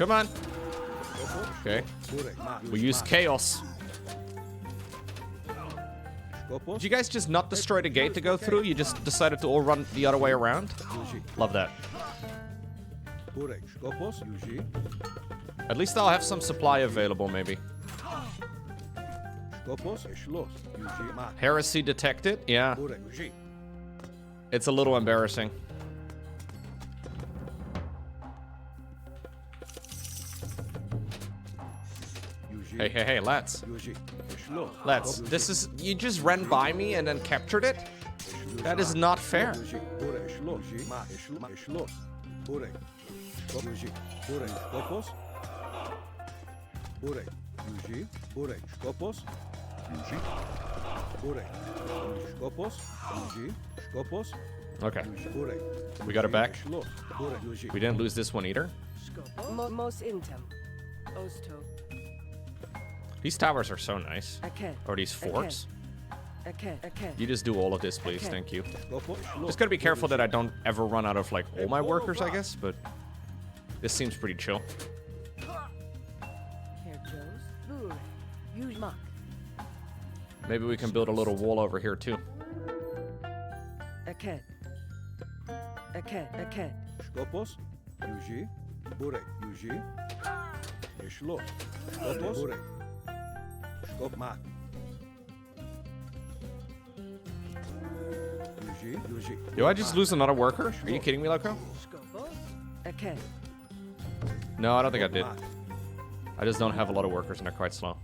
Come on. Okay. We use chaos. Did you guys just not destroy the gate to go through? You just decided to all run the other way around? Love that. At least I'll have some supply available, maybe. Heresy detected? Yeah. It's a little embarrassing. Hey, lads. Lads, this is... You just ran by me and then captured it? That is not fair. Okay. We got it back. We didn't lose this one either. These towers are so nice. Or these forts. You just do all of this, please. Thank you. Just gotta be careful that I don't ever run out of, like, all my workers, I guess, but this seems pretty chill. Maybe we can build a little wall over here, too. Do I just lose another worker? Are you kidding me, Lowko? No, I don't think I did. I just don't have a lot of workers and they're quite slow.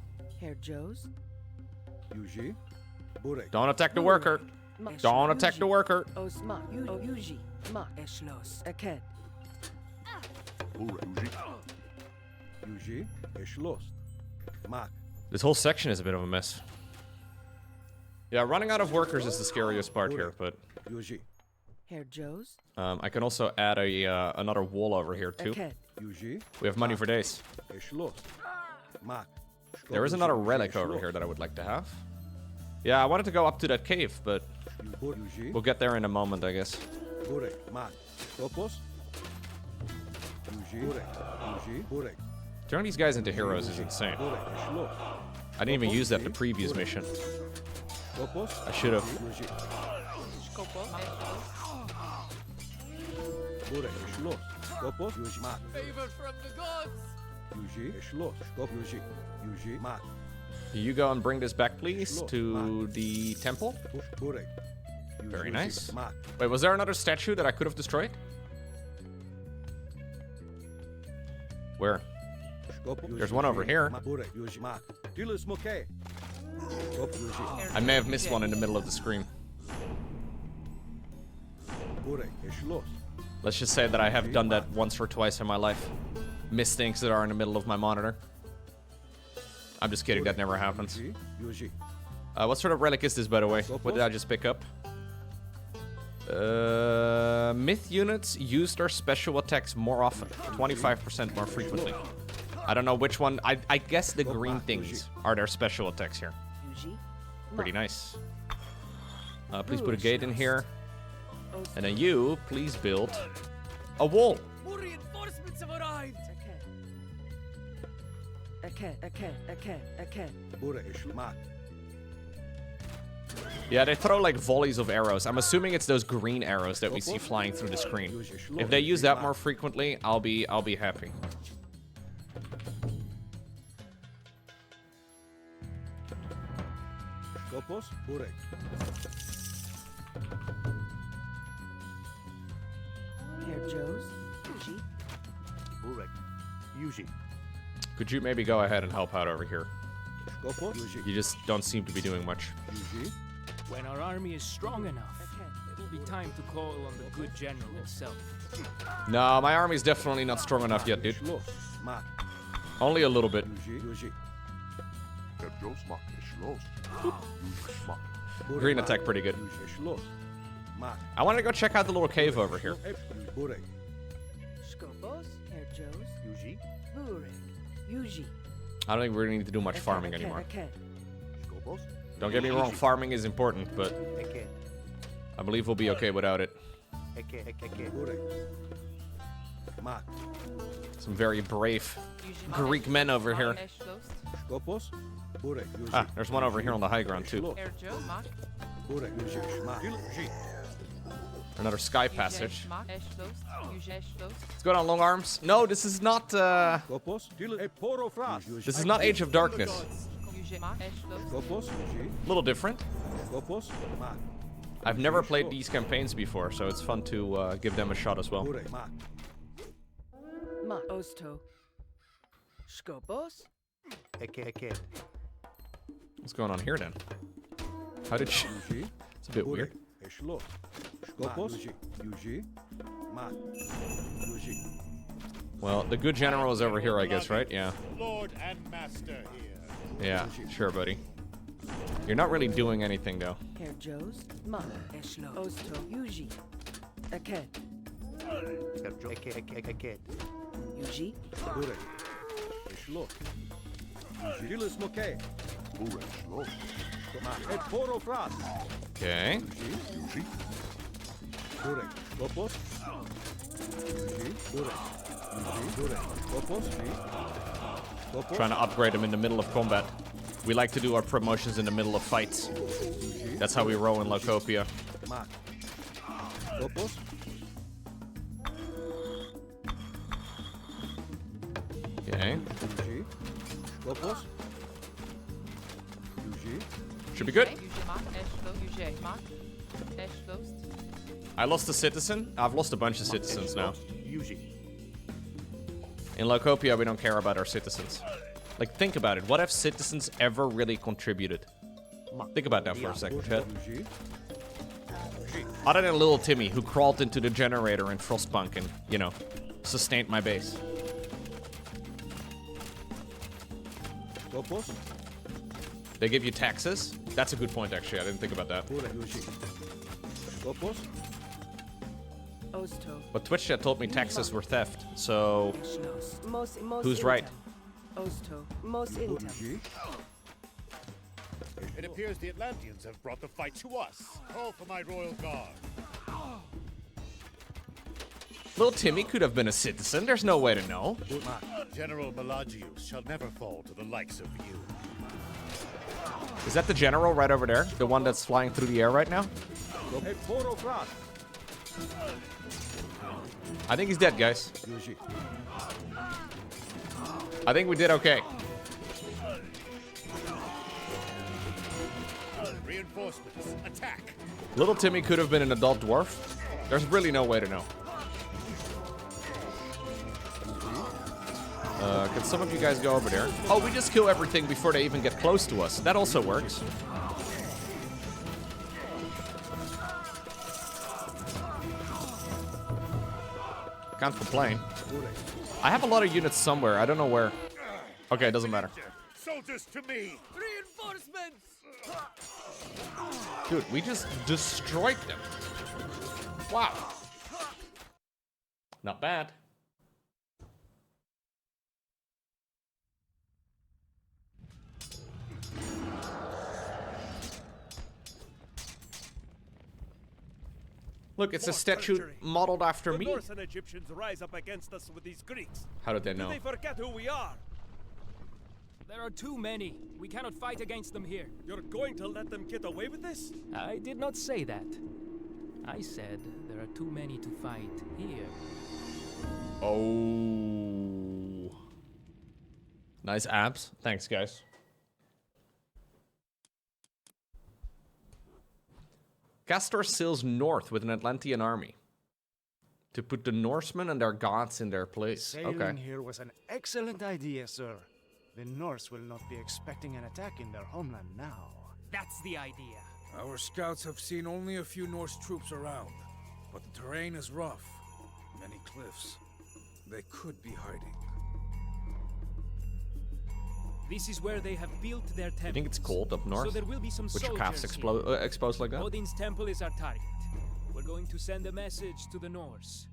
Don't attack the worker. Don't attack the worker. This whole section is a bit of a mess. Yeah, running out of workers is the scariest part here, but... I can also add another wall over here, too. We have money for days. There is another relic over here that I would like to have. Yeah, I wanted to go up to that cave, but... We'll get there in a moment, I guess. Turning these guys into heroes is insane. I didn't even use that the previous mission. I should have. Favor from the gods. You go and bring this back, please, to the temple. Very nice. Wait, was there another statue that I could have destroyed? Where? There's one over here. I may have missed one in the middle of the screen. Let's just say that I have done that once or twice in my life. Miss things that are in the middle of my monitor. I'm just kidding, that never happens. What sort of relic is this, by the way? What did I just pick up? Myth units use their special attacks more often. 25% more frequently. I don't know which one. I guess the green things are their special attacks here. Pretty nice. Please put a gate in here. And then you, please build a wall. More reinforcements have arrived. Yeah, they throw like volleys of arrows. I'm assuming it's those green arrows that we see flying through the screen. If they use that more frequently, I'll be happy. Could you maybe go ahead and help out over here? You just don't seem to be doing much. When our army is strong enough, it'll be time to call on the good general himself. No, my army's definitely not strong enough yet, dude. Only a little bit. Green attack pretty good. I wanted to go check out the little cave over here. I don't think we really need to do much farming anymore. Don't get me wrong, farming is important, but I believe we'll be okay without it. So Some very brave Greek men over here. Ah, there's one over here on the high ground too. Another sky passage. What's going on, long arms? No, this is not. This is not Age of Darkness. A little different. I've never played these campaigns before, so it's fun to give them a shot as well. What's going on here then? How did she? It's a bit weird. Well, the good general is over here, I guess, right? Yeah. Lord and master here. Yeah, sure, buddy. You're not really doing anything, though. Okay. Trying to upgrade him in the middle of combat. We like to do our promotions in the middle of fights. That's how we roll in Lowko. Okay. Should be good. I lost a citizen. I've lost a bunch of citizens now. In Lowko, we don't care about our citizens. Like, think about it. What have citizens ever really contributed? Think about that for a second, Chad. Other than little Timmy, who crawled into the generator in Frostpunk and, you know, sustained my base. They give you taxes? That's a good point, actually. I didn't think about that. But Twitch chat told me taxes were theft, so who's right? It appears the Atlanteans have brought the fight to us. Call for my royal guard. Little Timmy could have been a citizen. There's no way to know. General Melagius shall never fall to the likes of you. Is that the general right over there? The one that's flying through the air right now? I think he's dead, guys. I think we did okay. Reinforcements, attack! Little Timmy could have been an adult dwarf. There's really no way to know. Can some of you guys go over there? Oh, we just kill everything before they even get close to us. That also works. Can't complain. I have a lot of units somewhere. I don't know where. Okay, it doesn't matter. Soldiers to me! Reinforcements! Dude, we just destroyed them. Wow. Not bad. Look, it's a statue modeled after me. The Norse and Egyptians rise up against us with these Greeks. How did they know? Do they forget who we are? There are too many. We cannot fight against them here. You're going to let them get away with this? I did not say that. I said there are too many to fight here. Oh. Nice abs. Thanks, guys. Kastor sails north with an Atlantean army to put the Norsemen and their gods in their place. Sailing here was an excellent idea, sir. The Norse will not be expecting an attack in their homeland now. That's the idea. Our scouts have seen only a few Norse troops around, but the terrain is rough. Many cliffs. They could be hiding. This is where they have built their temples. You think it's cold up north? So there will be some With your calves soldiers here. exposed like that? Odin's temple is our target. We're going to send a message to the Norse.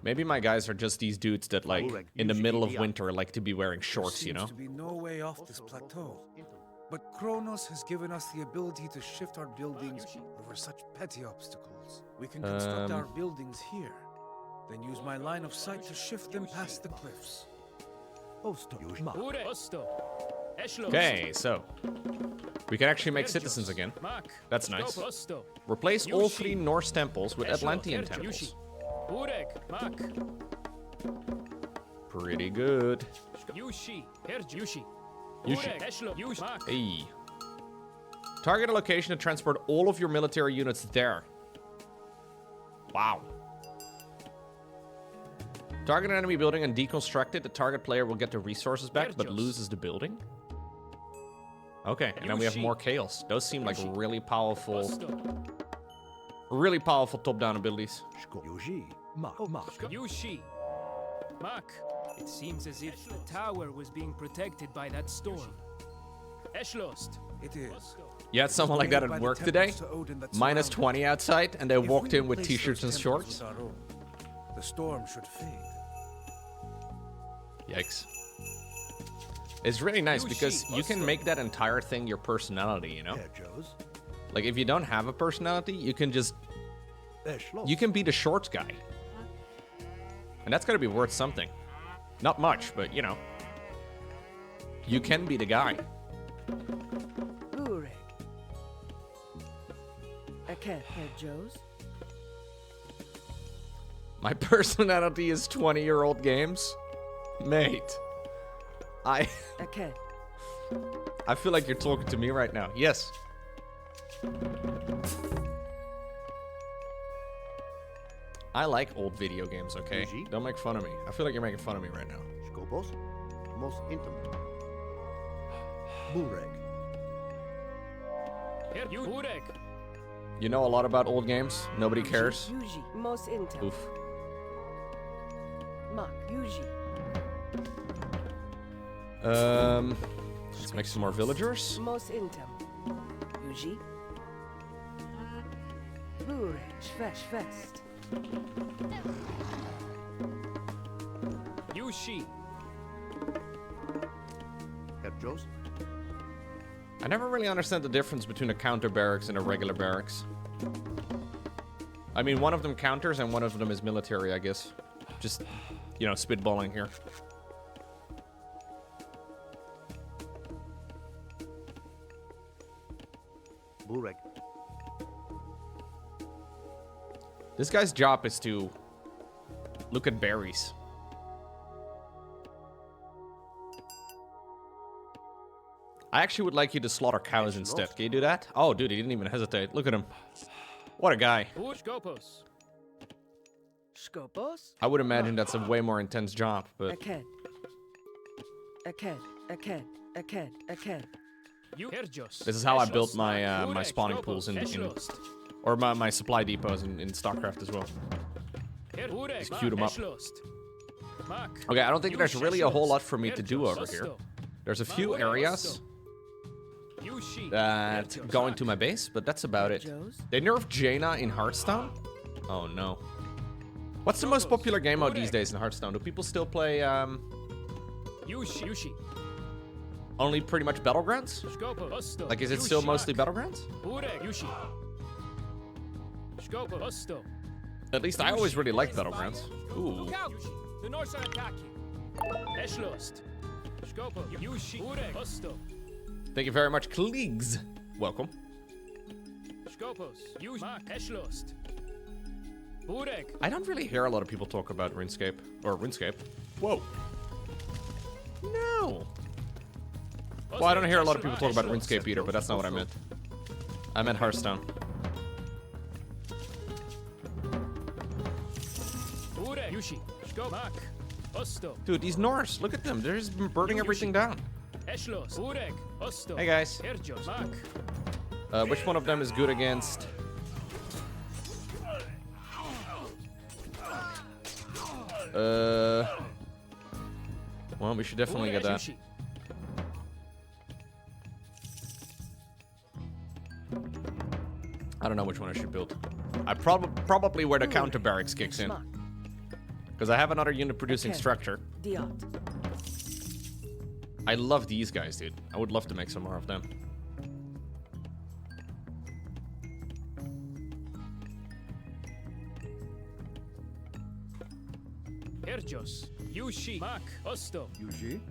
Maybe my guys are just these dudes that, like, in the middle of winter like to be wearing shorts, you know? There seems to be no way off this plateau. But Kronos has given us the ability to shift our buildings over such petty obstacles. We can construct our buildings here, then use my line of sight to shift them past the cliffs. Okay, so we can actually make citizens again. That's nice. Replace all 3 Norse temples with Atlantean temples. Pretty good. Hey. Target a location to transport all of your military units there. Wow. Target an enemy building and deconstruct it. The target player will get the resources back, but loses the building. Okay, and then we have more chaos. Those seem like really powerful top-down abilities. It seems as if the tower was being protected by that storm. It is. You had someone like that at work today? Minus 20 outside, and they If walked we in with replace t-shirts and those temples shorts? with our own, the storm should fade. Yikes. It's really nice because you can make that entire thing your personality, you know? Like, if you don't have a personality, you can just... You can be the shorts guy. And that's gotta be worth something. Not much, but, you know. You can be the guy. My personality is 20-year-old games? Mate. I feel like you're talking to me right now. Yes. I like old video games, okay? Don't make fun of me. I feel like you're making fun of me right now. You know a lot about old games? Nobody cares? Oof. Let's make some more villagers. I never really understand the difference between a counter barracks and a regular barracks. I mean, one of them counters and one of them is military, I guess. Just, you know, spitballing here. This guy's job is to look at berries. I actually would like you to slaughter cows instead. Can you do that? Oh, dude, he didn't even hesitate. Look at him. What a guy. I would imagine that's a way more intense job, but... This is how I built my my spawning pools or my supply depots in StarCraft as well. Just queue them up. Okay, I don't think there's really a whole lot for me to do over here. There's a few areas that go into my base, but that's about it. They nerfed Jaina in Hearthstone? Oh no. What's the most popular game mode these days in Hearthstone? Do people still play only pretty much Battlegrounds? Like, is it still mostly Battlegrounds? At least I always really liked Battlegrounds. Ooh. The Norse are attacking. Thank you very much, Kleegs. Welcome. I don't really hear a lot of people talk about RuneScape. Or RuneScape. Whoa. No. Well, I don't hear a lot of people talk about RuneScape either, but that's not what I meant. I meant Hearthstone. Dude, these Norse, look at them. They're just burning everything down. Hey guys. Which one of them is good against... Well, we should definitely get that. I don't know which one I should build. I probably where the counter barracks kicks in. Because I have another unit producing structure. I love these guys, dude. I would love to make some more of them. Herjos, Yushi, Mak, Osto. Yuji.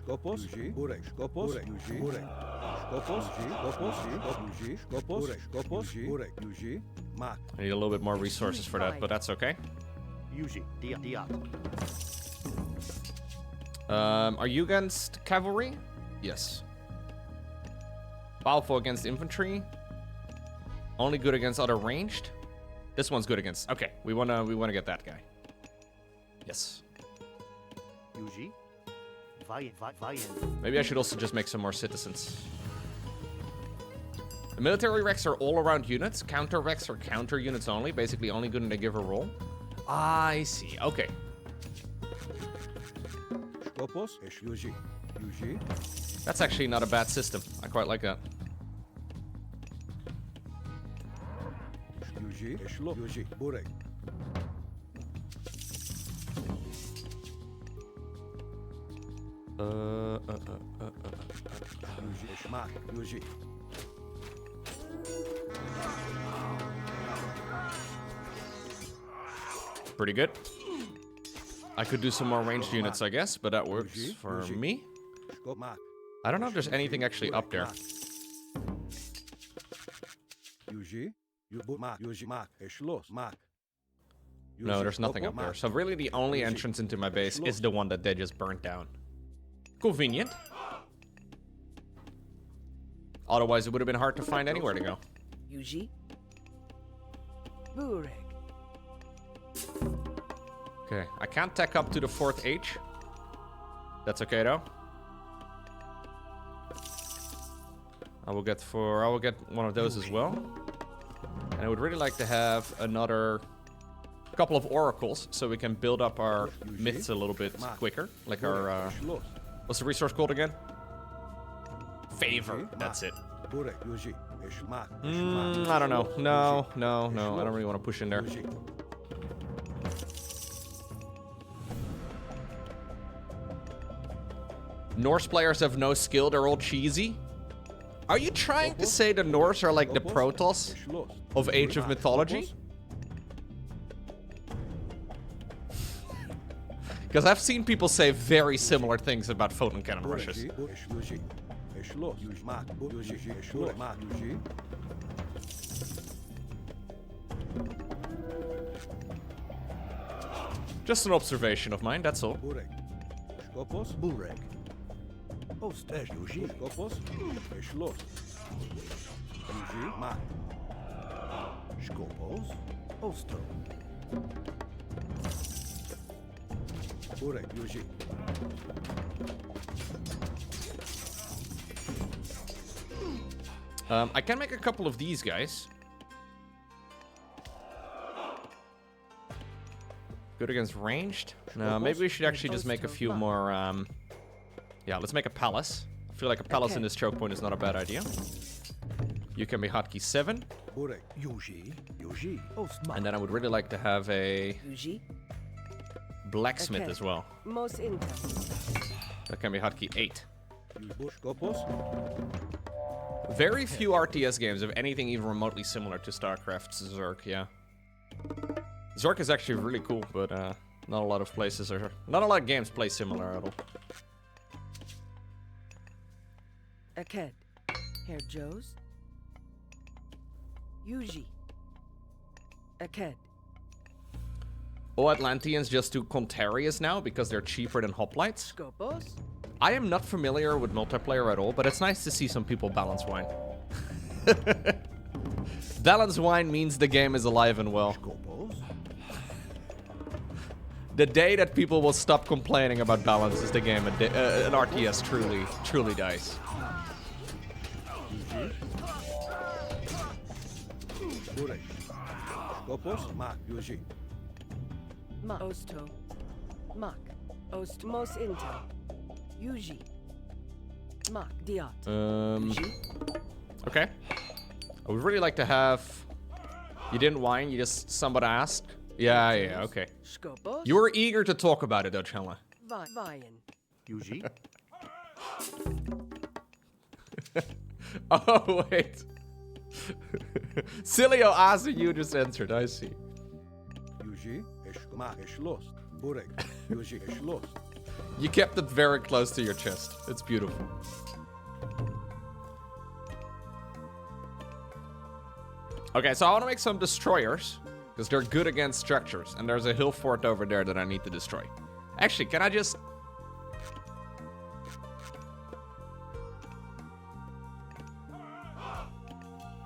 Skopos. Yuji. Burek. Skopos. Burek. Yuji. Burek. Skopos. Skopos. Yuji. Skopos. Skopos. Burek. Yuji. Mak. I need a little bit more resources for that, but that's okay. Yuji, Diat. Are you against cavalry? Yes. Powerful against infantry. Only good against other ranged. This one's good against. Okay, we wanna get that guy. Yes. Yuji. Vayen. Maybe I should also just make some more citizens. The military Rex are all-around units. Counter Rex are counter units only. Basically only good in a given roll. I see. Okay. Skopos. Yuji. Yuji. That's actually not a bad system. I quite like that. Yuji. Eshlo. Yuji. Burek. Yuji. Eshmak. Yuji. Pretty good. I could do some more ranged units, I guess, but that works for me. Skopmak. I don't know if there's anything actually up there. Yuji. Mak. Yuji. Mak. Eshlos. Mak. No, there's nothing up there. So really the only entrance into my base is the one that they just burnt down. Convenient. Otherwise, it would have been hard to find anywhere to go. Yuji. Burek. Okay, I can't tech up to the 4th H. That's okay though. I will get one of those as well. And I would really like to have another couple of oracles so we can build up our myths a little bit quicker. Like our what's the resource called again? Favor. That's it. I don't know. No. I don't really want to push in there. Norse players have no skill, they're all cheesy. Are you trying to say the Norse are like the Protoss of Age of Mythology? Because I've seen people say very similar things about photon cannon rushes. Just an observation of mine, that's all. Oster. Yuji. Skopos. Eshlos. Yuji. Mak. Skopos. Oster. Burek. Yuji. I can make a couple of these guys. Good against ranged. No, maybe we should actually just make a few more. Yeah, let's make a palace. I feel like a palace in this choke point is not a bad idea. You can be hotkey 7. And then I would really like to have a blacksmith as well. Most intel. That can be hotkey 8. Very few RTS games have anything even remotely similar to StarCraft's Zerg, yeah. Zerg is actually really cool, but not a lot of places are... Not a lot of games play similar at all. Aked. Herr Joes. Yuji. Aked. All Atlanteans just do Contarius now because they're cheaper than hoplites. Skopos. I am not familiar with multiplayer at all, but it's nice to see some people balance wine. Balance wine means the game is alive and well. The day that people will stop complaining about balance is the game an RTS truly dies. Mak. Osto. Mak. Ost. Most intel. Yuji. Mak. Diat. Okay. I would really like to have... You didn't whine, you just... Somebody asked? Yeah, okay. Skopos. You were eager to talk about it, though, Chandler. Vayen. Yuji. Oh, wait. Silio asked and you just answered, I see. You kept it very close to your chest. It's beautiful. Okay, so I want to make some destroyers, because they're good against structures, and there's a hill fort over there that I need to destroy. Actually, can I just...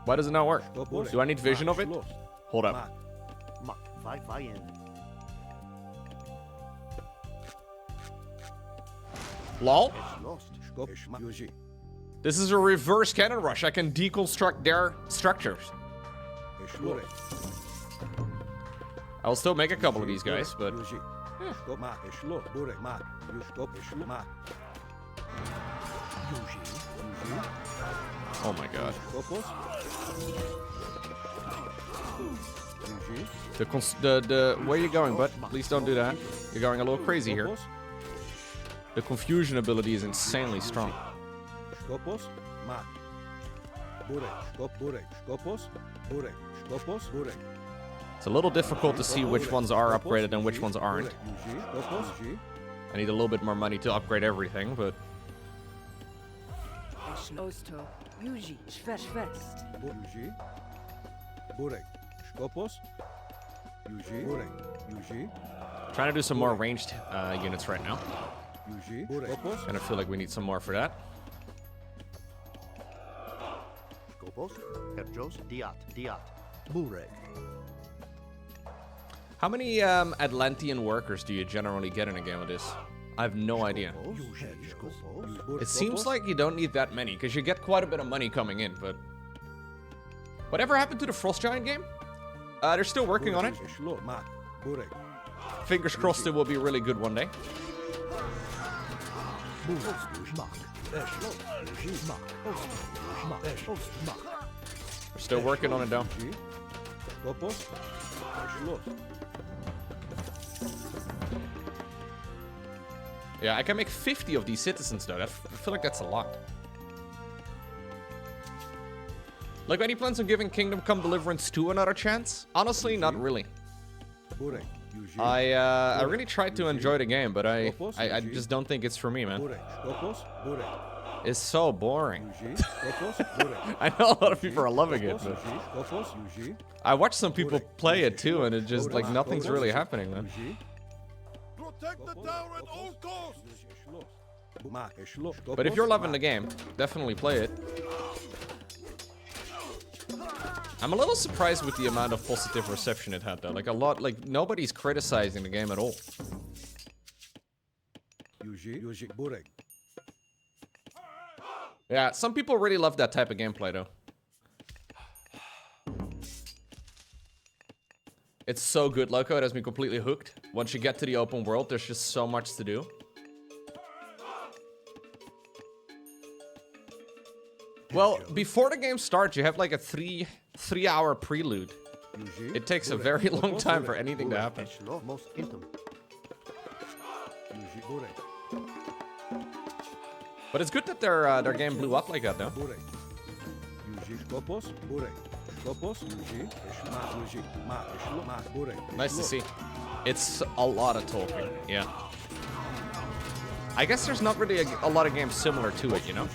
Why does it not work? Do I need vision of it? Hold up. Lol? This is a reverse cannon rush. I can deconstruct their structures. I'll still make a couple of these guys, but... Oh my god. Where are you going, bud? Please don't do that. You're going a little crazy here. The confusion ability is insanely strong. It's a little difficult to see which ones are upgraded and which ones aren't. I need a little bit more money to upgrade everything, but... Osto, Yuji, Schwest. Trying to do some more ranged units right now. And I feel like we need some more for that. How many Atlantean workers do you generally get in a game of this? I have no idea. It seems like you don't need that many, because you get quite a bit of money coming in, but... Whatever happened to the Frost Giant game? They're still working on it. Fingers crossed it will be really good one day. We're still working on it though. Yeah, I can make 50 of these citizens though. I feel like that's a lot. Like, any plans on giving Kingdom Come Deliverance 2 another chance? Honestly, not really. I really tried to enjoy the game, but I just don't think it's for me, man. It's so boring. I know a lot of people are loving it, but... I watched some people play it too, and it just, like, nothing's really happening, man. Protect the tower at all costs. But if you're loving the game, definitely play it. I'm a little surprised with the amount of positive reception it had though. Like nobody's criticizing the game at all. Yeah, some people really love that type of gameplay though. It's so good, Lowko. It has me completely hooked. Once you get to the open world, there's just so much to do. Well, before the game starts, you have like a three-hour prelude. It takes a very long time for anything to happen. But it's good that their game blew up like that, though. Nice to see. It's a lot of talking, yeah. I guess there's not really a lot of games similar to it, you know?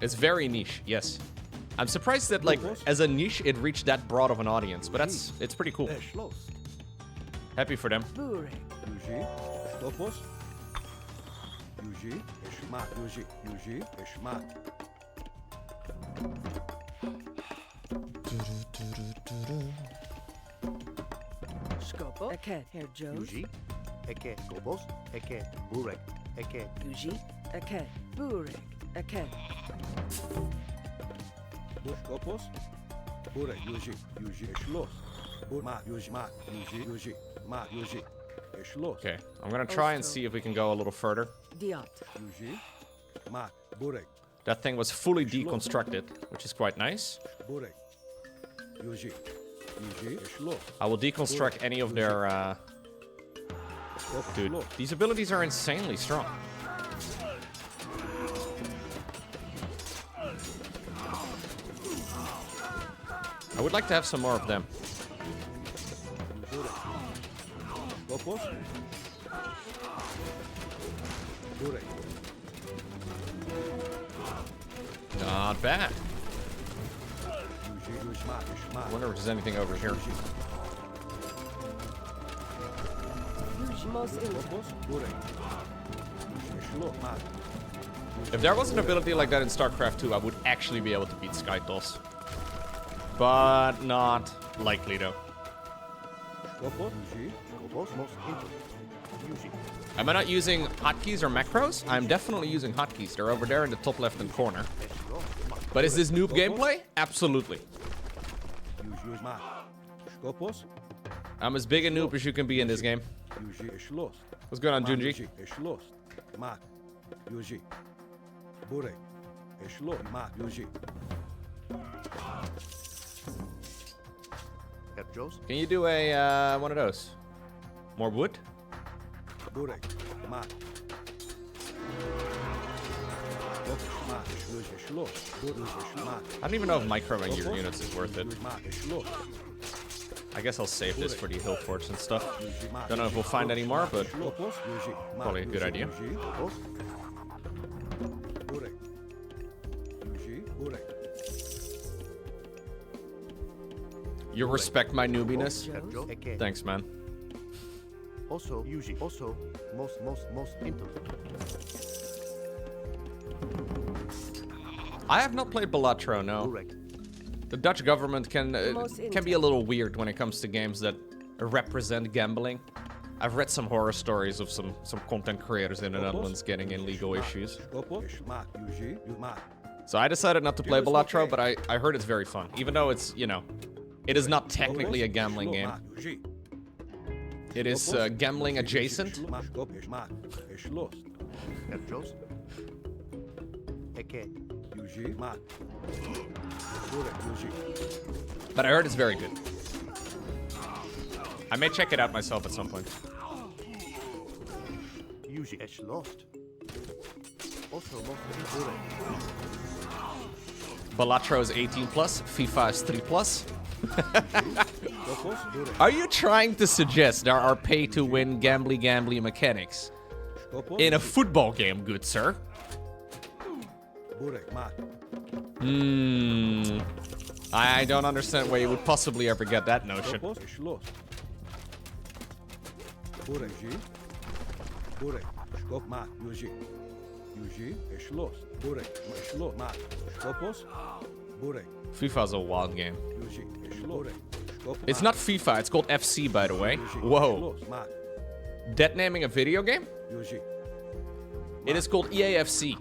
It's very niche, yes. I'm surprised that, like, as a niche, it reached that broad of an audience, but it's pretty cool. Happy for them. Scopo, Eket, Herr Jones. Eket, Burek, Eket, Burek, Eket. Okay, I'm gonna try and see if we can go a little further. That thing was fully deconstructed, which is quite nice. I will deconstruct any of their... Dude, these abilities are insanely strong. I would like to have some more of them. Not bad. I wonder if there's anything over here. If there was an ability like that in StarCraft 2, I would actually be able to beat Skytos. But not likely though. Am I not using hotkeys or macros? I'm definitely using hotkeys. They're over there in the top left-hand corner. But is this noob gameplay? Absolutely. I'm as big a noob as you can be in this game. What's going on, Junji? Can you do a one of those? More wood? I don't even know if microing your units is worth it. I guess I'll save this for the hill forts and stuff. Don't know if we'll find any more, but probably a good idea. You respect my noobiness? Thanks, man. Also, usually, also, most I have not played Balatro, no. The Dutch government can be a little weird when it comes to games that represent gambling. I've read some horror stories of some content creators in the Netherlands getting in legal issues. So I decided not to play Balatro, but I heard it's very fun. Even though it's, you know, it is not technically a gambling game. It is gambling adjacent. But I heard it's very good. I may check it out myself at some point. Balatro is 18 plus, FIFA is 3 plus. Are you trying to suggest there are pay-to-win gambly mechanics in a football game, good sir? I don't understand where you would possibly ever get that notion. FIFA's a wild game. It's not FIFA, it's called FC, by the way. Whoa. That naming a video game? It is called EAFC.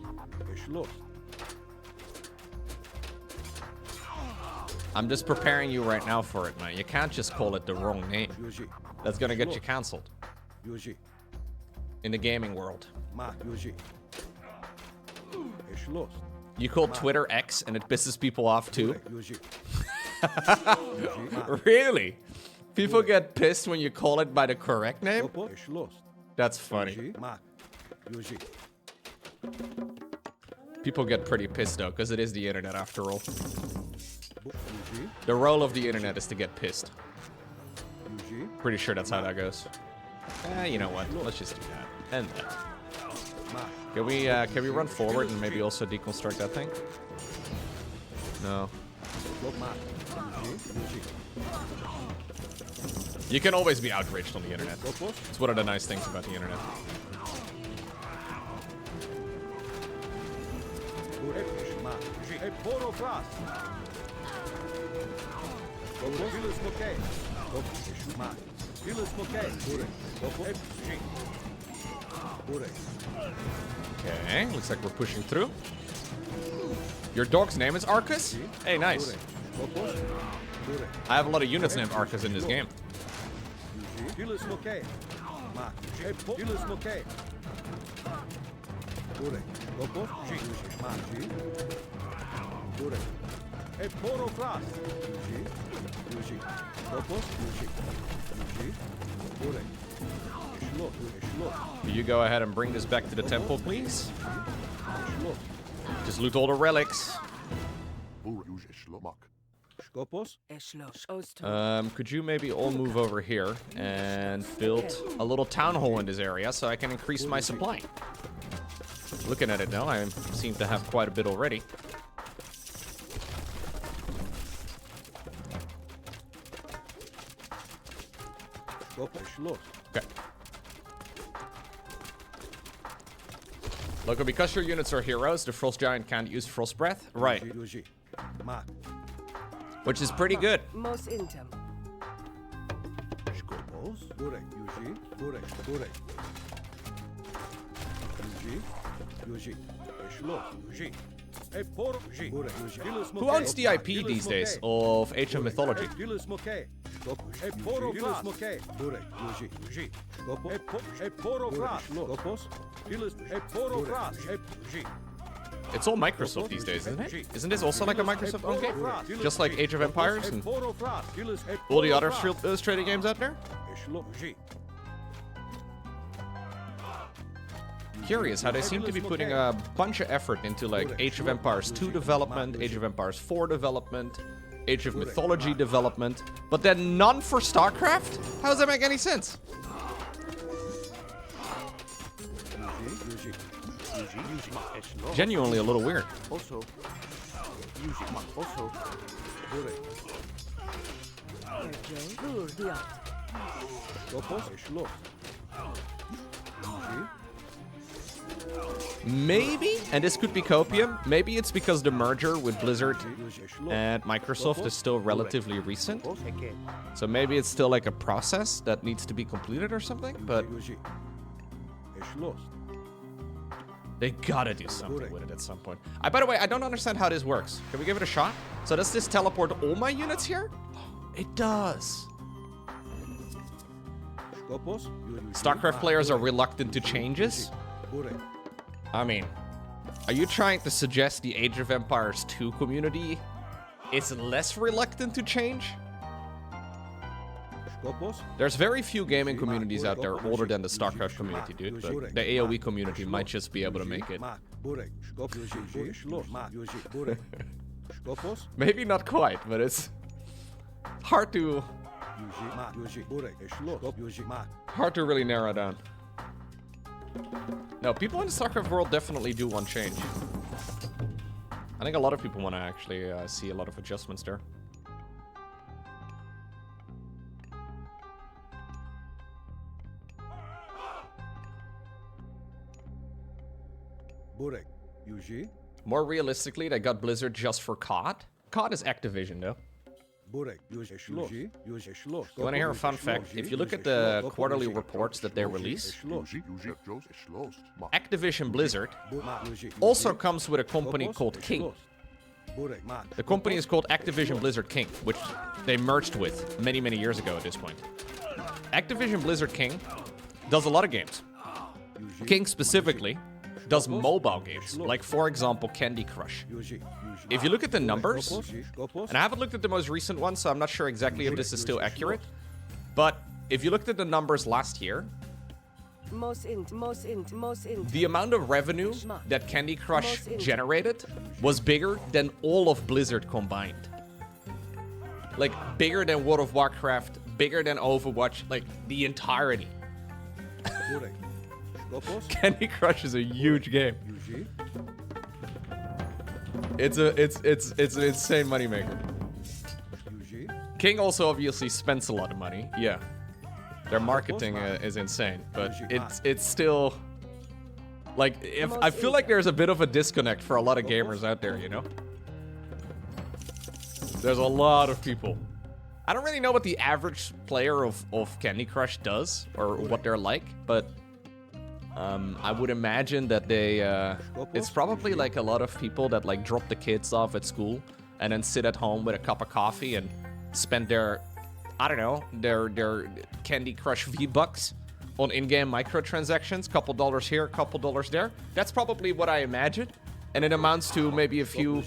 I'm just preparing you right now for it, man. You can't just call it the wrong name. That's gonna get you cancelled. In the gaming world. You call Twitter X and it pisses people off too? Really? People get pissed when you call it by the correct name? That's funny. People get pretty pissed though, because it is the internet after all. The role of the internet is to get pissed. Pretty sure that's how that goes. You know what? Let's just do that. And that. Can we run forward and maybe also deconstruct that thing? No. You can always be outraged on the internet. It's one of the nice things about the internet. Okay, looks like we're pushing through. Your dog's name is Arcus? Hey, nice. I have a lot of units named Arcus in this game. You go ahead and bring this back to the temple, please. Just loot all the relics. Eshlosh. Osto. Could you maybe all move over here and build a little town hall in this area so I can increase my supply? Looking at it now, I seem to have quite a bit already. Okay. Lowko, because your units are heroes, the Frost Giant can't use Frost Breath. Right. Which is pretty good. Mos intem. Who owns the IP these days of Age of Mythology? It's all Microsoft these days, isn't it? Isn't this also like a Microsoft owned game? Just like Age of Empires and all the other illustrated games out there? Curious how they seem to be putting a bunch of effort into like Age of Empires 2 development, Age of Empires 4 development, Age of Mythology development, but then none for StarCraft? How does that make any sense? Genuinely a little weird. Maybe, and this could be copium, maybe it's because the merger with Blizzard and Microsoft is still relatively recent. So maybe it's still like a process that needs to be completed or something, but they gotta do something with it at some point. By the way, I don't understand how this works. Can we give it a shot? So does this teleport all my units here? It does. StarCraft players are reluctant to changes? I mean, are you trying to suggest the Age of Empires 2 community is less reluctant to change? There's very few gaming communities out there older than the StarCraft community, dude, but the AoE community might just be able to make it. Maybe not quite, but it's hard to really narrow down. No, people in the StarCraft world definitely do want change. I think a lot of people want to actually see a lot of adjustments there. More realistically, they got Blizzard just for COD. COD is Activision, though. You want to hear a fun fact? If you look at the quarterly reports that they release, Activision Blizzard also comes with a company called King. The company is called Activision Blizzard King, which they merged with many, many years ago at this point. Activision Blizzard King does a lot of games. King specifically does mobile games, like for example Candy Crush. If you look at the numbers, and I haven't looked at the most recent one, so I'm not sure exactly if this is still accurate, but if you looked at the numbers last year, the amount of revenue that Candy Crush generated was bigger than all of Blizzard combined. Like, bigger than World of Warcraft, bigger than Overwatch, like, the entirety. Candy Crush is a huge game. It's an insane moneymaker. King also obviously spends a lot of money. Yeah, their marketing is insane, but it's still like I feel like there's a bit of a disconnect for a lot of gamers out there. You know, there's a lot of people. I don't really know what the average player of Candy Crush does or what they're like, but I would imagine that it's probably like a lot of people that like drop the kids off at school and then sit at home with a cup of coffee and spend their, I don't know, their Candy Crush V-Bucks on in-game microtransactions, couple dollars here, couple dollars there. That's probably what I imagine. And it amounts to maybe a few,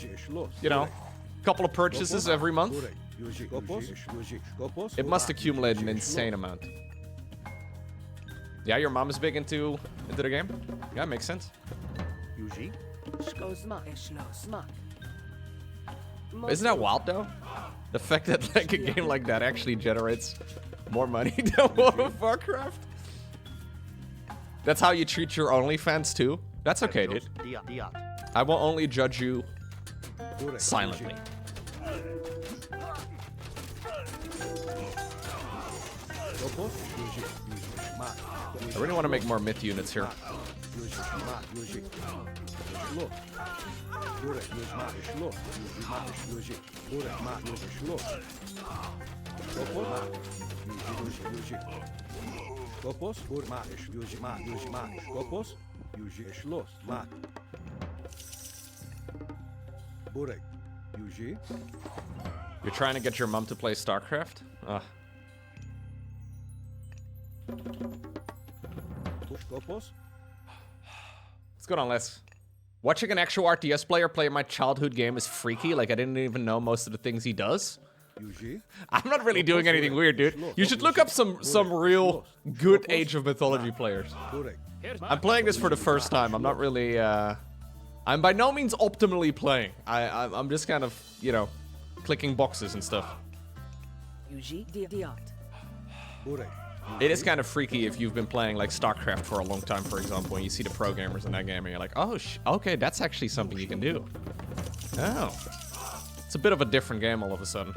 you know, couple of purchases every month, it must accumulate an insane amount. Yeah, your mom is big into the game? Yeah, makes sense. Isn't that wild though? The fact that like a game like that actually generates more money than World of Warcraft? That's how you treat your OnlyFans too? That's okay, dude. I will only judge you silently. I really want to make more myth units here. You're trying to get your mom to play StarCraft? Ugh. What's going on, Les? Watching an actual RTS player play my childhood game is freaky. Like, I didn't even know most of the things he does. I'm not really doing anything weird, dude. You should look up some real good Age of Mythology players. I'm playing this for the first time. I'm not really, I'm by no means optimally playing. I'm just kind of, you know, clicking boxes and stuff. It is kind of freaky if you've been playing like StarCraft for a long time, for example, and you see the pro gamers in that game and you're like, oh, okay, that's actually something you can do. Oh. It's a bit of a different game all of a sudden.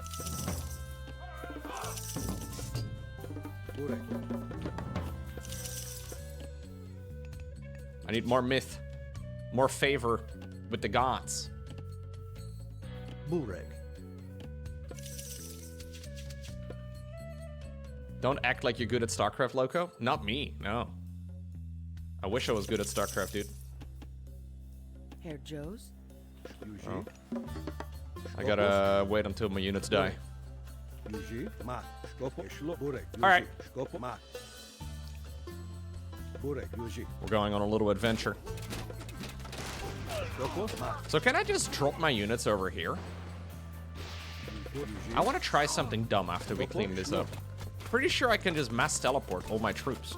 I need more myth. More favor with the gods. Don't act like you're good at StarCraft, Lowko. Not me, no. I wish I was good at StarCraft, dude. Herr Joe's? Oh. I gotta wait until my units die. Alright. We're going on a little adventure. So can I just drop my units over here? I want to try something dumb after we clean this up. Pretty sure I can just mass teleport all my troops.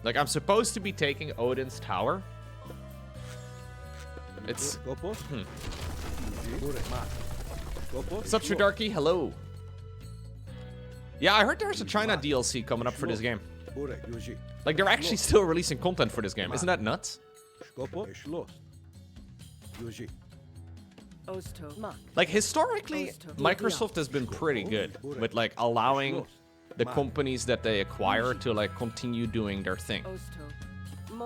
Like, I'm supposed to be taking Odin's tower. It's... What's up, Shadarky? Hello. Yeah, I heard there's a China DLC coming up for this game. Like, they're actually still releasing content for this game. Isn't that nuts? Like, historically, Microsoft has been pretty good with, like, allowing the companies that they acquire to, like, continue doing their thing.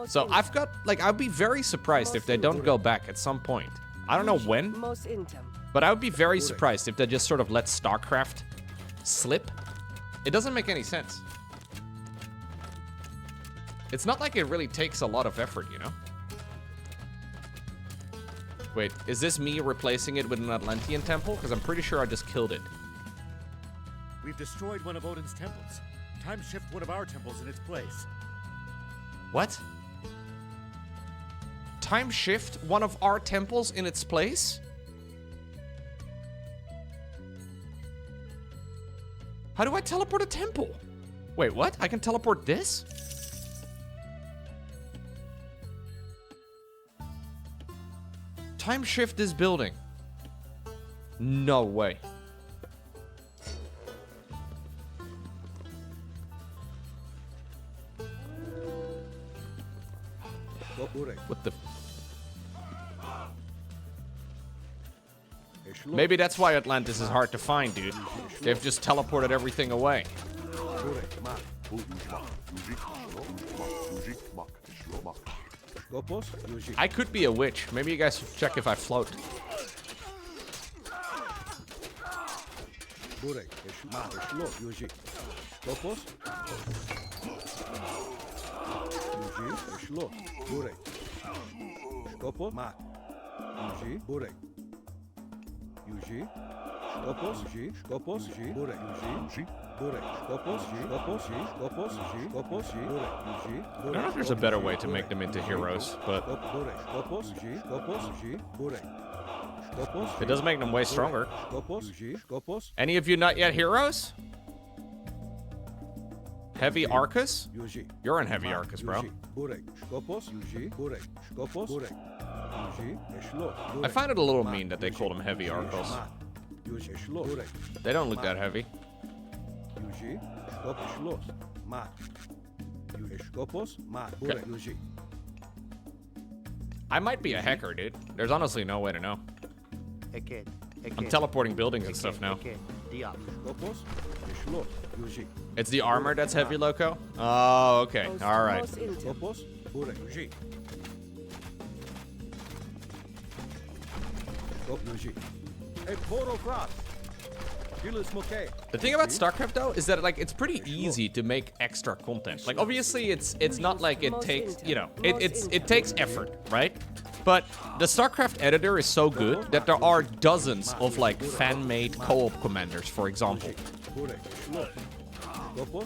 So I've got, like, I'd be very surprised if they don't go back at some point. I don't know when, but I would be very surprised if they just sort of let StarCraft slip. It doesn't make any sense. It's not like it really takes a lot of effort, you know? Wait, is this me replacing it with an Atlantean temple? Because I'm pretty sure I just killed it. We've destroyed one of Odin's temples. Time shift one of our temples in its place. What? Time shift one of our temples in its place? How do I teleport a temple? Wait, what? I can teleport this? Time shift this building. No way. What the... Maybe that's why Atlantis is hard to find, dude. They've just teleported everything away. I could be a witch. Maybe you guys should check if I float. I don't know if there's a better way to make them into heroes, but it does make them way stronger. Any of you not yet heroes? Heavy Arcus? You're in Heavy Arcus, bro. I find it a little mean that they called him Heavy Arcos. They don't look that heavy. Okay. I might be a hacker, dude. There's honestly no way to know. I'm teleporting buildings and stuff now. It's the armor that's heavy, Lowko? Oh, okay. All right. The thing about StarCraft though is that like it's pretty easy to make extra content. Like obviously it's not like it takes, you know, it takes effort, right? But the StarCraft editor is so good that there are dozens of like fan-made co-op commanders, for example.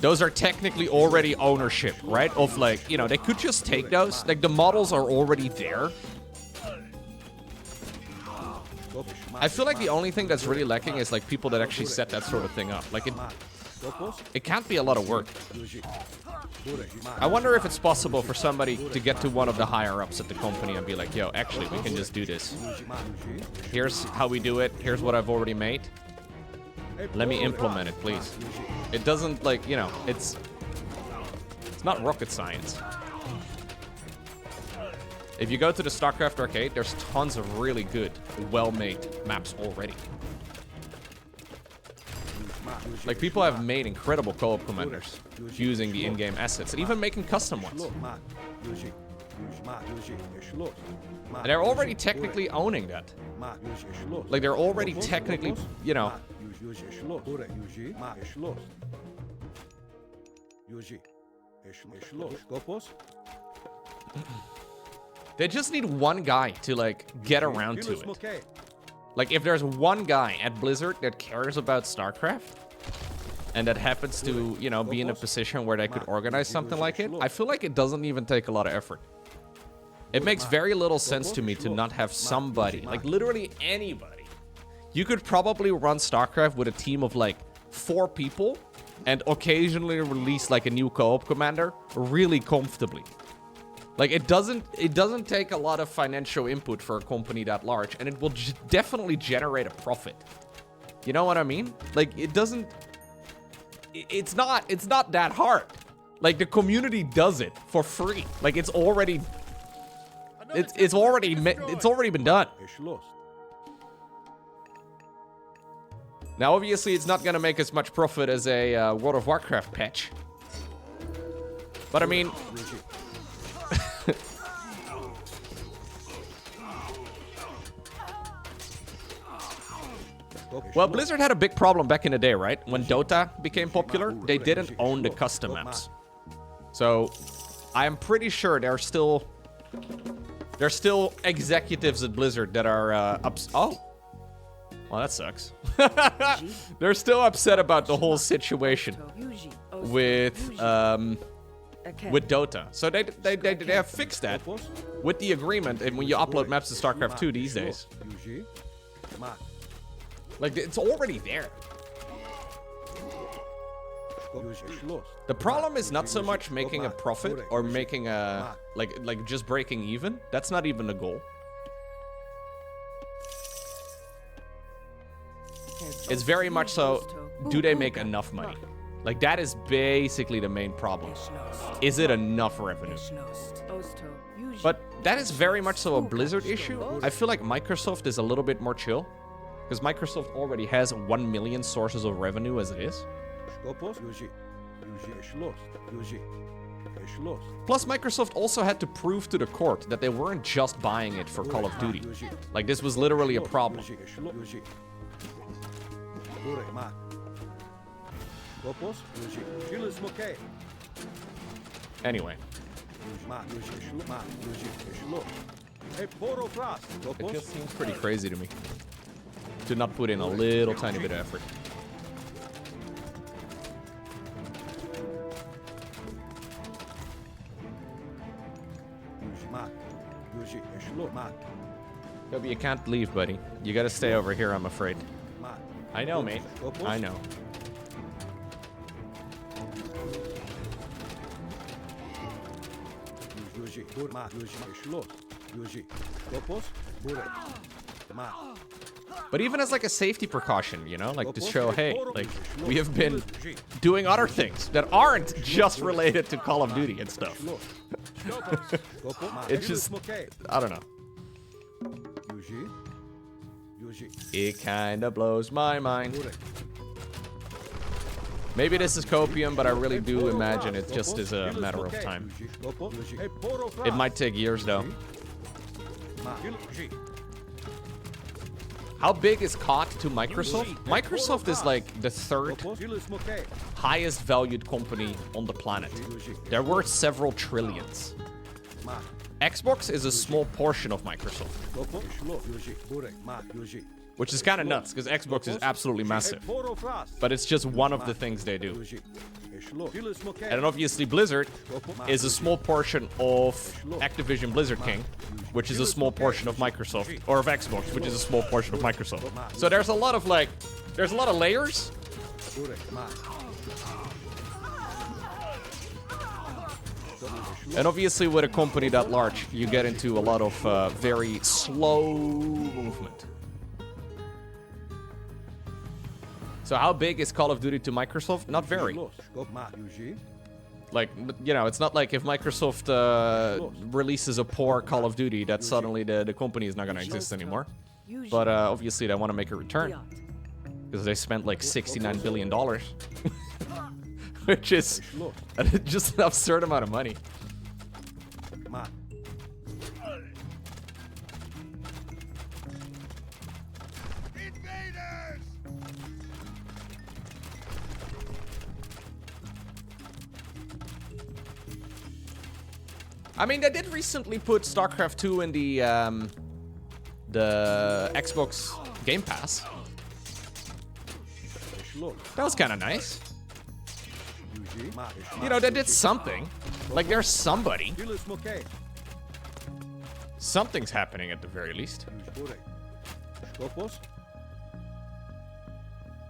Those are technically already ownership, right? Of like, you know, they could just take those. Like the models are already there. I feel like the only thing that's really lacking is like people that actually set that sort of thing up. Like it can't be a lot of work. I wonder if it's possible for somebody to get to one of the higher ups at the company and be like, yo, actually, we can just do this. Here's how we do it. Here's what I've already made. Let me implement it, please. It doesn't like, you know, it's not rocket science. If you go to the StarCraft arcade, there's tons of really good, well-made maps already. Like, people have made incredible co-op commanders using the in-game assets and even making custom ones. And they're already technically owning that. Like, they're already technically, you know... They just need one guy to, like, get around to it. Like, if there's one guy at Blizzard that cares about StarCraft, and that happens to, you know, be in a position where they could organize something like it, I feel like it doesn't even take a lot of effort. It makes very little sense to me to not have somebody, like, literally anybody. You could probably run StarCraft with a team of, like, 4 people, and occasionally release, like, a new co-op commander really comfortably. Like, it doesn't take a lot of financial input for a company that large, and it will definitely generate a profit. You know what I mean? Like, it doesn't... It's not that hard. Like, the community does it for free. Like, it's already... It's already been done. Now, obviously, it's not gonna make as much profit as a World of Warcraft patch. But, I mean... Well, Blizzard had a big problem back in the day, right? When Dota became popular, they didn't own the custom maps. So, I'm pretty sure there's still executives at Blizzard that are oh. Well, that sucks. They're still upset about the whole situation with Dota. So they have fixed that with the agreement, and when you upload maps to StarCraft 2 these days. Like, it's already there. The problem is not so much making a profit or making a like just breaking even. That's not even the goal. It's very much so, do they make enough money? Like, that is basically the main problem. Is it enough revenue? But that is very much so a Blizzard issue. I feel like Microsoft is a little bit more chill, because Microsoft already has 1 million sources of revenue as it is. Plus, Microsoft also had to prove to the court that they weren't just buying it for Call of Duty. Like, this was literally a problem. Anyway. It just seems pretty crazy to me. to not put in a little tiny bit of effort. Kobe, you can't leave, buddy. You gotta stay over here, I'm afraid. I know, mate. I know. But even as like a safety precaution, you know, like to show, hey, like we have been doing other things that aren't just related to Call of Duty and stuff. It's just, I don't know. It kinda blows my mind. Maybe this is copium, but I really do imagine it just is a matter of time. It might take years, though. How big is COD to Microsoft? Microsoft is like the third highest valued company on the planet. They're worth several trillions. Xbox is a small portion of Microsoft. Which is kind of nuts, because Xbox is absolutely massive. But it's just one of the things they do. And obviously Blizzard is a small portion of Activision Blizzard King, which is a small portion of Microsoft, or of Xbox, which is a small portion of Microsoft. So there's a lot of like, there's a lot of layers. And obviously with a company that large, you get into a lot of very slow movement. So how big is Call of Duty to Microsoft? Not very. Like, you know, it's not like if Microsoft releases a poor Call of Duty that suddenly the company is not going to exist anymore. But obviously they want to make a return. Because they spent like $69 billion. Which is just an absurd amount of money. I mean, they did recently put StarCraft 2 in the Xbox Game Pass. That was kind of nice. You know, they did something. Like, there's somebody. Something's happening at the very least.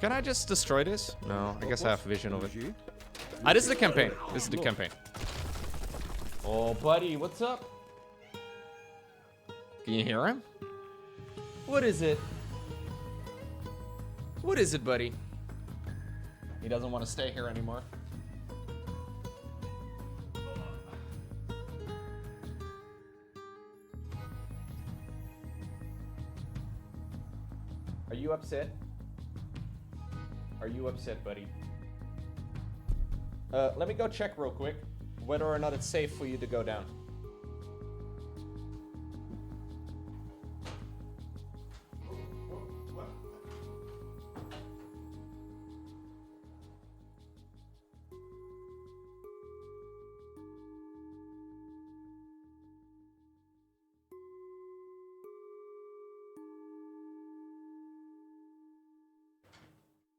Can I just destroy this? No, I guess I have vision of it. Ah, this is the campaign. This is the campaign. Oh, buddy, what's up? Can you hear him? What is it? What is it, buddy? He doesn't want to stay here anymore. Are you upset? Are you upset, buddy? Let me go check real quick whether or not it's safe for you to go down.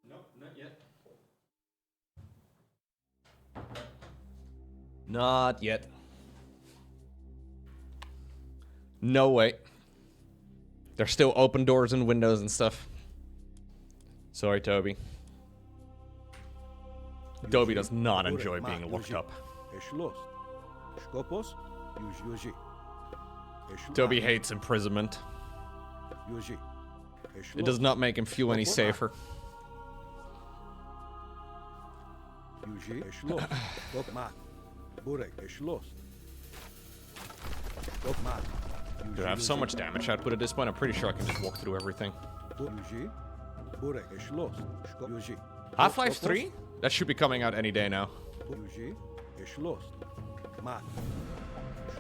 Nope, not yet. Not yet. No way. There's still open doors and windows and stuff. Sorry, Toby. Toby does not enjoy being locked up. Toby hates imprisonment. It does not make him feel any safer. Dude, I have so much damage output at this point, I'm pretty sure I can just walk through everything. Half-Life 3? That should be coming out any day now.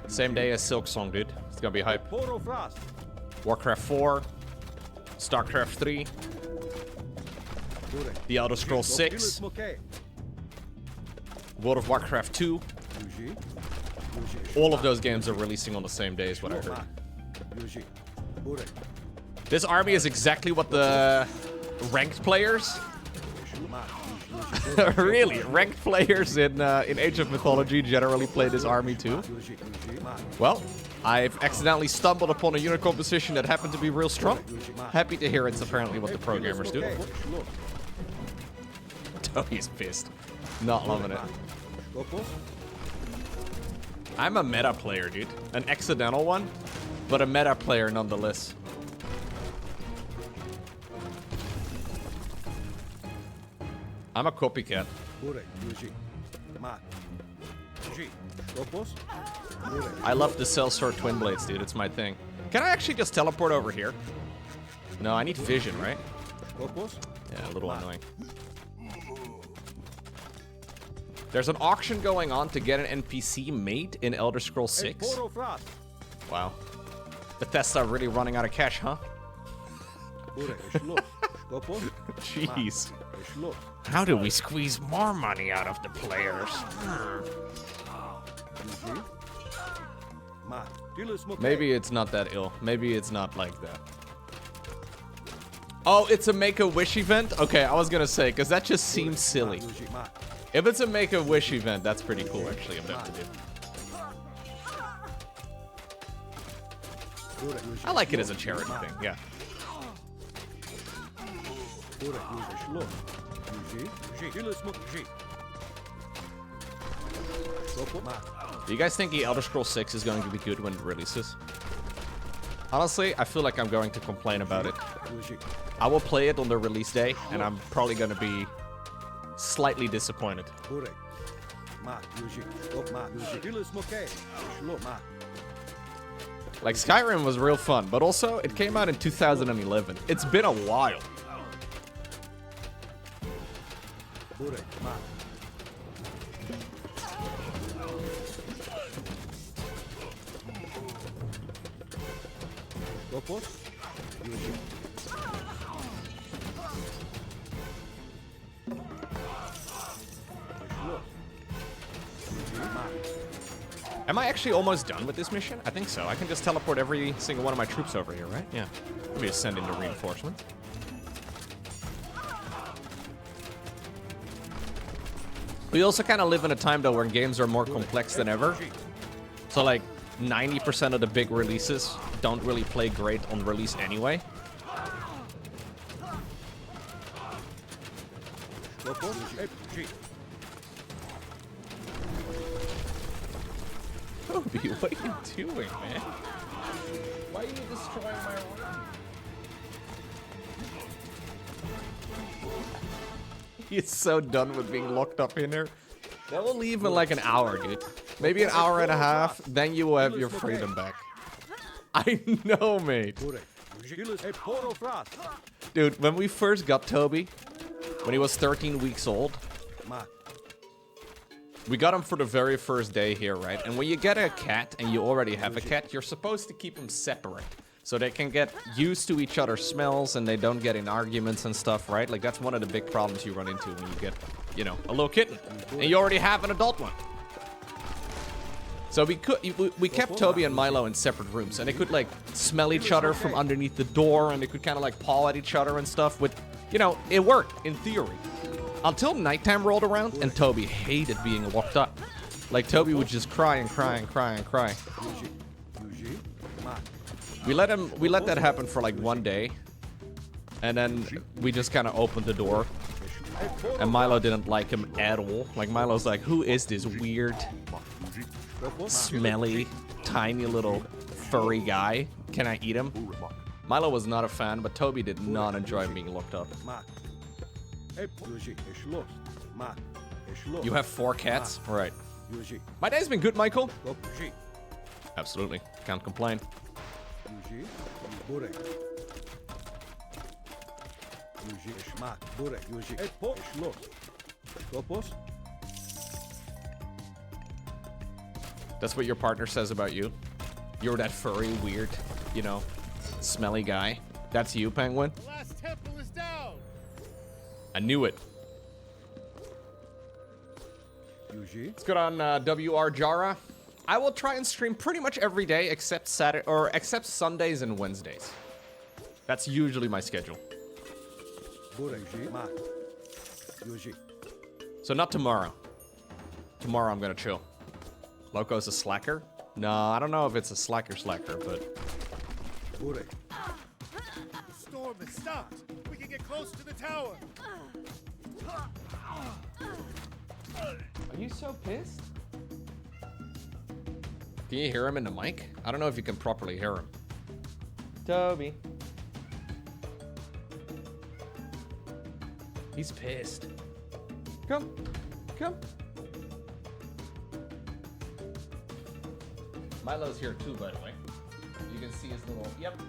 Same day as Silksong, dude. It's gonna be hype. Warcraft 4, StarCraft 3, The Elder Scrolls 6, World of Warcraft 2. All of those games are releasing on the same day is what I heard. This army is exactly what the ranked players... really, ranked players in Age of Mythology generally play this army too. Well, I've accidentally stumbled upon a unit composition that happened to be real strong. Happy to hear it's apparently what the programmers do. Toby's pissed. Not loving it. I'm a meta player, dude. An accidental one, but a meta player nonetheless. I'm a copycat. I love the Sellsword Twin Blades, dude. It's my thing. Can I actually just teleport over here? No, I need vision, right? Yeah, a little annoying. There's an auction going on to get an NPC mate in Elder Scrolls 6. Wow. Bethesda really running out of cash, huh? Jeez. How do we squeeze more money out of the players? Maybe it's not that ill. Maybe it's not like that. Oh, it's a Make-A-Wish event? Okay, I was gonna say, because that just seems silly. If it's a Make-A-Wish event, that's pretty cool, actually, of them to do. I like it as a charity thing, yeah. Do you guys think the Elder Scrolls 6 is going to be good when it releases? Honestly, I feel like I'm going to complain about it. I will play it on the release day, and I'm probably going to be slightly disappointed. Like, Skyrim was real fun, but also, it came out in 2011. It's been a while. Am I actually almost done with this mission? I think so. I can just teleport every single one of my troops over here, right? Yeah. Let me just send in the reinforcements. We also kind of live in a time, though, where games are more complex than ever. So, like, 90% of the big releases don't really play great on release anyway. Toby, what are you doing, man? Why are you destroying my room? He's so done with being locked up in there. That will leave in like an hour, dude. Maybe an hour and a half, then you will have your freedom back. I know, mate. Dude, when we first got Toby, when he was 13 weeks old, we got him for the very first day here, right? And when you get a cat and you already have a cat, you're supposed to keep them separate. So they can get used to each other's smells and they don't get in arguments and stuff, right? Like, that's one of the big problems you run into when you get, you know, a little kitten. And you already have an adult one. So we kept Toby and Milo in separate rooms. And they could, like, smell each other from underneath the door. And they could kind of, like, paw at each other and stuff. With, you know, it worked, in theory. Until nighttime rolled around and Toby hated being locked up. Like, Toby would just cry and cry and cry and cry. We let that happen for like one day, and then we just kind of opened the door, and Milo didn't like him at all. Like, Milo's like, who is this weird, smelly, tiny little furry guy? Can I eat him? Milo was not a fan, but Toby did not enjoy being locked up. You have 4 cats? Right. My day's been good, Michael. Absolutely. Can't complain. That's what your partner says about you? You're that furry, weird, you know, smelly guy. That's you, Penguin? The last temple is down. I knew it. Let's go on WR Jara. I will try and stream pretty much every day except Sundays and Wednesdays. That's usually my schedule. So not tomorrow. Tomorrow I'm gonna chill. Lowko's a slacker? No, I don't know if it's a slacker, but... The storm has stopped. We can get close to the tower. Are you so pissed? Can you hear him in the mic? I don't know if you can properly hear him. Toby. He's pissed. Come. Come. Milo's here too, by the way. You can see his little... Yep.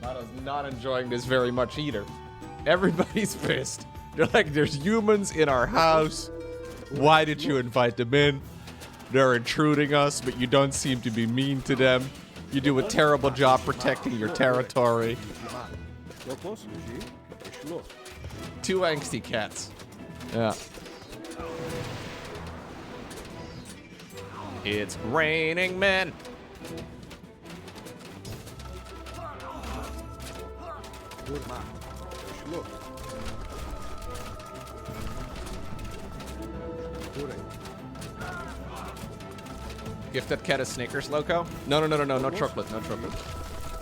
Milo's not enjoying this very much either. Everybody's pissed. They're like, there's humans in our house. Why did you invite them in? They're intruding us, but you don't seem to be mean to them. You do a terrible job protecting your territory. Two angsty cats. Yeah. It's raining men. Gift that cat a Snickers, Lowko? No, no chocolate, no chocolate.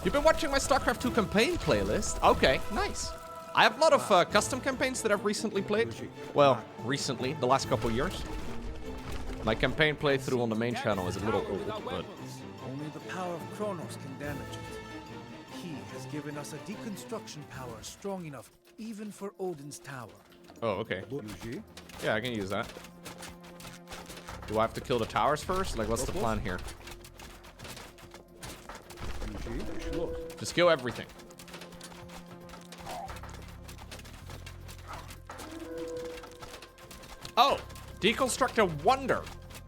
You've been watching my StarCraft 2 campaign playlist? Okay, nice. I have a lot of custom campaigns that I've recently played. Well, recently, the last couple years. My campaign playthrough on the main channel is a little old, but... Only the power of Kronos can damage it. He has given us a deconstruction power strong enough even for Odin's tower. Oh, okay. Yeah, I can use that. Do I have to kill the towers first? Like, what's the plan here? Just kill everything. Oh! Deconstruct a wonder.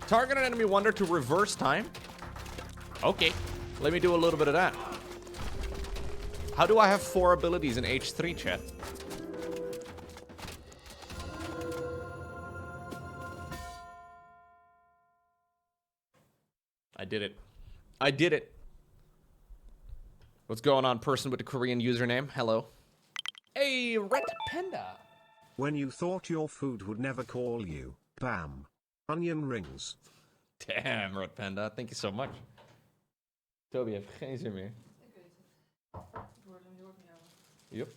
Target an enemy wonder to reverse time. Okay. Let me do a little bit of that. How do I have 4 abilities in H3, chat? I did it. I did it. What's going on, person with the Korean username? Hello. Hey, Red Panda. When you thought your food would never call you, bam. Onion rings. Damn, Red Panda. Thank you so much. Toby heeft geen zin meer. Ik weet het. Het wordt hem heel erg jou. Yep.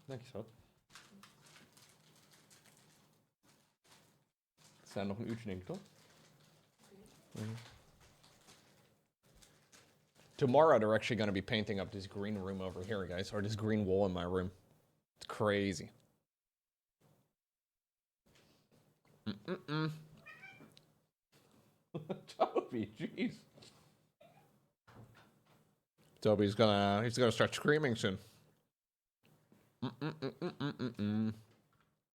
Dank je, schat. Het zijn nog een uurtje, denk ik, toch? Tomorrow, they're actually going to be painting up this green room over here, guys. Or this green wall in my room. It's crazy. Toby, jeez. Toby's gonna start screaming soon.